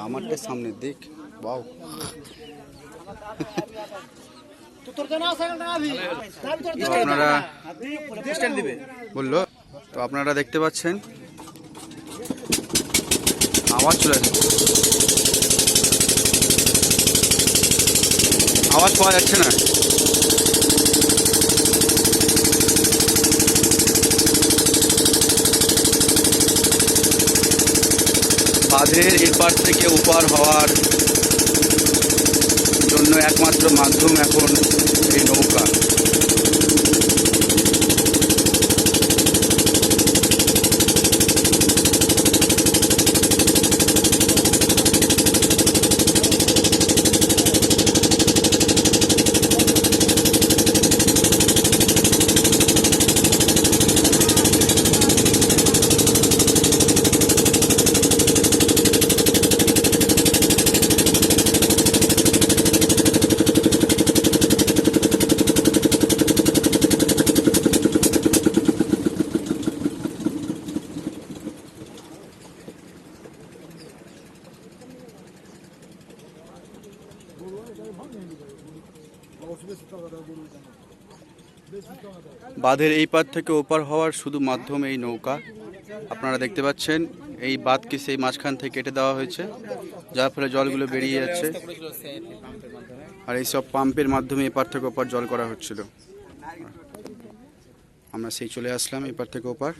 আমারটা সামনে দেখ বাউ আপনারা বললো তো আপনারা দেখতে পাচ্ছেন আওয়াজ চলে আসছে, আওয়াজ পাওয়া যাচ্ছে না। বাঁধের এপার থেকে ওপার হওয়ার জন্য একমাত্র মাধ্যম এখন এই নৌকা। বাঁধের এই পার থেকে ওপার হওয়ার শুধু মাধ্যম এই নৌকা। আপনারা দেখতে পাচ্ছেন এই বাঁধকে সেই মাঝখান থেকে কেটে দেওয়া হয়েছে, যার ফলে জলগুলো বেরিয়ে যাচ্ছে, আর এই সব পাম্পের মাধ্যমে এপার থেকে ওপার জল করা হচ্ছিল। আমরা সেই চলে আসলাম এপার থেকে ওপার।